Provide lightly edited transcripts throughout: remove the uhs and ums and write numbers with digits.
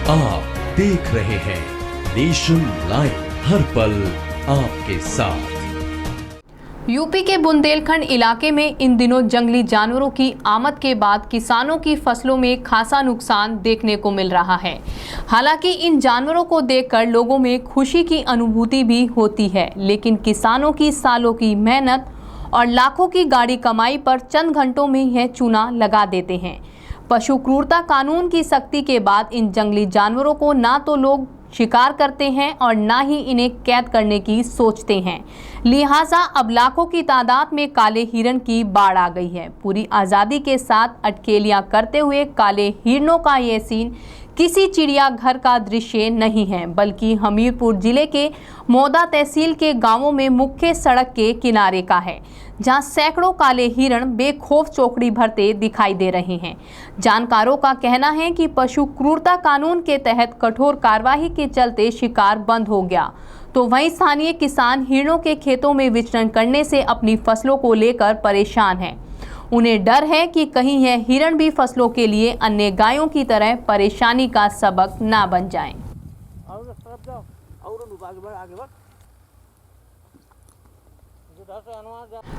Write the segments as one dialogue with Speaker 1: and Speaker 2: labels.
Speaker 1: आप देख रहे हैं नेशन लाइव, हर पल आपके साथ।
Speaker 2: यूपी के बुंदेलखंड इलाके में इन दिनों जंगली जानवरों की आमद के बाद किसानों की फसलों में खासा नुकसान देखने को मिल रहा है। हालांकि इन जानवरों को देखकर लोगों में खुशी की अनुभूति भी होती है, लेकिन किसानों की सालों की मेहनत और लाखों की गाड़ी कमाई पर चंद घंटों में यह चूना लगा देते हैं। पशु क्रूरता कानून की सख्ती के बाद इन जंगली जानवरों को ना तो लोग शिकार करते हैं और ना ही इन्हें कैद करने की सोचते हैं। लिहाजा अब लाखों की तादाद में काले हिरण की बाढ़ आ गई है। पूरी आज़ादी के साथ अटखेलियां करते हुए काले हिरणों का ये सीन किसी चिड़ियाघर का दृश्य नहीं है, बल्कि हमीरपुर जिले के मौदा तहसील के गांवों में मुख्य सड़क के किनारे का है, जहां सैकड़ों काले हिरण बेखौफ चौकड़ी भरते दिखाई दे रहे हैं। जानकारों का कहना है कि पशु क्रूरता कानून के तहत कठोर कार्रवाई के चलते शिकार बंद हो गया, तो वहीं स्थानीय किसान हिरणों के खेतों में विचरण करने से अपनी फसलों को लेकर परेशान हैं। उन्हें डर है कि कहीं यह हिरण भी फसलों के लिए अन्य गायों की तरह परेशानी का सबक ना बन जाएं।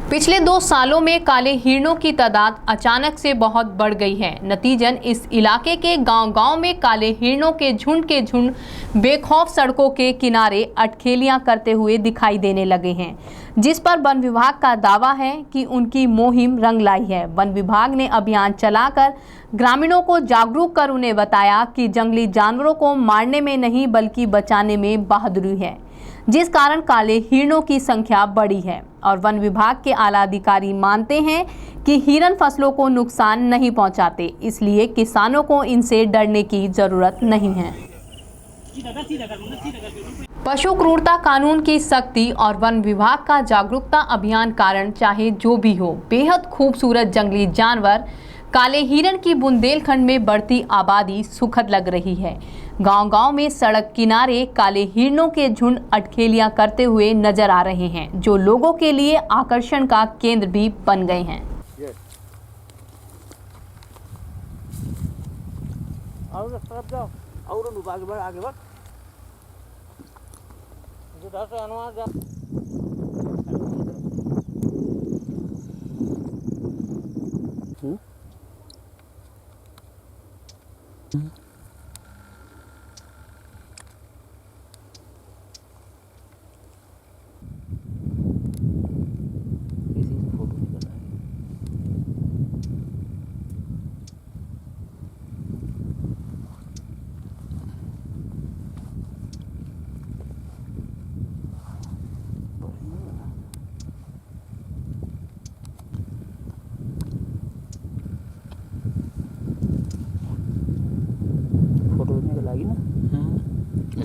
Speaker 2: पिछले 2 सालों में काले हिरणों की तादाद अचानक से बहुत बढ़ गई है। नतीजन इस इलाके के गांव-गांव में काले हिरणों के झुंड बेखौफ सड़कों के किनारे अटखेलियां करते हुए दिखाई देने लगे हैं, जिस पर वन विभाग का दावा है कि उनकी मुहिम रंग लाई है। वन विभाग ने अभियान चलाकर ग्रामीणों को जागरूक कर उन्हें बताया कि जंगली जानवरों को मारने में नहीं बल्कि बचाने में बहादुरी है, जिस कारण काले हिरणों की संख्या बढ़ी है। और वन विभाग के आला अधिकारी मानते हैं कि हिरण फसलों को नुकसान नहीं पहुंचाते, इसलिए किसानों को इनसे डरने की जरूरत नहीं है। पशु क्रूरता कानून की सख्ती और वन विभाग का जागरूकता अभियान कारण चाहे जो भी हो, बेहद खूबसूरत जंगली जानवर काले हिरण की बुंदेलखंड में बढ़ती आबादी सुखद लग रही है। गांव-गांव में सड़क किनारे काले हिरणों के झुंड अटखेलियां करते हुए नजर आ रहे हैं, जो लोगों के लिए आकर्षण का केंद्र भी बन गए हैं।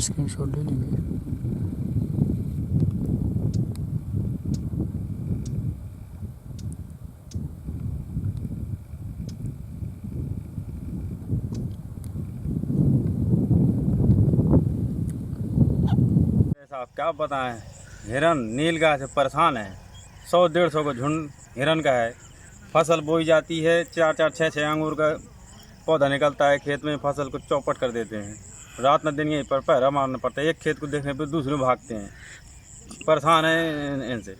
Speaker 3: स्क्रीनशॉट ले लेंगे।
Speaker 4: साहब क्या बताएं, हिरन नीलगाय से परेशान है। 100-150 का झुंड हिरन का है। फसल बोई जाती है, 4-4, 6-6 अंगूर का पौधा निकलता है खेत में, फसल को चौपट कर देते हैं। रात में दिन यहीं पर पहरा मारना पड़ता है। एक खेत को देखने पर दूसरे भागते हैं। परेशान है इनसे।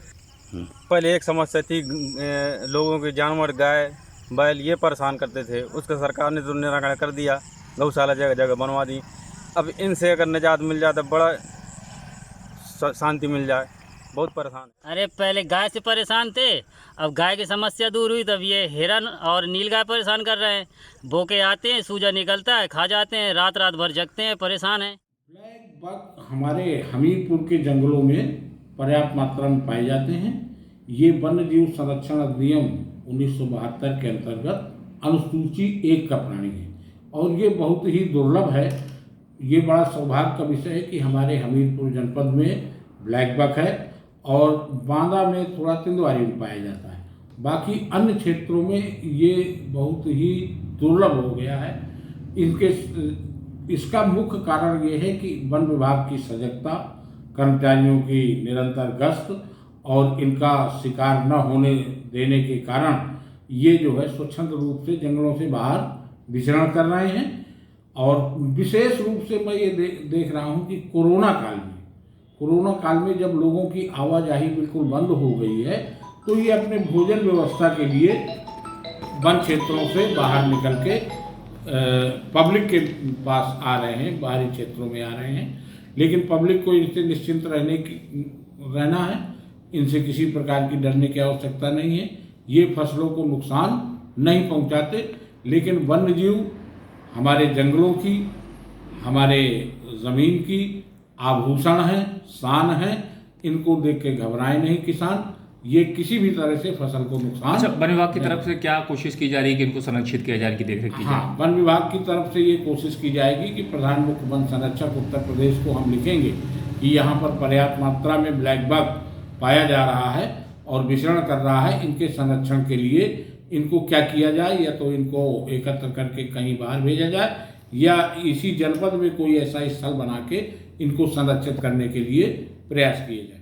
Speaker 4: पहले एक समस्या थी, लोगों के जानवर गाय बैल ये परेशान करते थे, उसका सरकार ने तो निराकरण कर दिया, गौशाला जगह जगह बनवा दी। अब इनसे अगर निजात मिल जाए तो बड़ा शांति मिल जाए। बहुत परेशान।
Speaker 5: अरे पहले गाय से परेशान थे, अब गाय की समस्या दूर हुई तब ये हिरन और नीलगाय परेशान कर रहे हैं। बोके आते हैं, सूजा निकलता है, खा जाते हैं, रात रात भर जगते हैं, परेशान हैं।
Speaker 6: ब्लैक बक हमारे हमीरपुर के जंगलों में पर्याप्त मात्रा में पाए जाते हैं। ये वन्य जीव संरक्षण अधिनियम 1972 के अंतर्गत अनुसूची 1 का प्राणी है और ये बहुत ही दुर्लभ है। ये बड़ा सौभाग्य का विषय है कि हमारे हमीरपुर जनपद में ब्लैक बक है और बांदा में थोड़ा तिंदवारी में पाया जाता है। बाकी अन्य क्षेत्रों में ये बहुत ही दुर्लभ हो गया है। इसका मुख्य कारण ये है कि वन विभाग की सजगता, कर्मचारियों की निरंतर गश्त और इनका शिकार न होने देने के कारण ये जो है स्वच्छंद रूप से जंगलों से बाहर विचरण कर रहे हैं और विशेष रूप से मैं ये देख रहा हूँ कि कोरोना काल में जब लोगों की आवाजाही बिल्कुल बंद हो गई है, तो ये अपने भोजन व्यवस्था के लिए वन क्षेत्रों से बाहर निकल के पब्लिक के पास आ रहे हैं, बाहरी क्षेत्रों में आ रहे हैं। लेकिन पब्लिक को इनसे निश्चिंत रहना है, इनसे किसी प्रकार की डरने की आवश्यकता नहीं है। ये फसलों को नुकसान नहीं पहुंचाते, लेकिन वन्य जीव हमारे जंगलों की, हमारे ज़मीन की आभूषण है, शान है। इनको देख के घबराए नहीं किसान। ये किसी भी तरह से फसल को नुकसान।
Speaker 7: अच्छा, वन विभाग की तरफ से क्या कोशिश की जा रही है कि इनको संरक्षित किया जाए, इनकी देखरेख की जाए?
Speaker 6: हाँ, वन विभाग की तरफ से ये कोशिश की जाएगी कि प्रधान मुख्य वन संरक्षक उत्तर प्रदेश को हम लिखेंगे कि यहाँ पर पर्याप्त मात्रा में ब्लैक बग पाया जा रहा है और विचरण कर रहा है। इनके संरक्षण के लिए इनको क्या किया जाए, या तो इनको एकत्र करके कहीं बाहर भेजा जाए, या इसी जनपद में कोई ऐसा स्थल बना के इनको संरक्षित करने के लिए प्रयास किए जाए।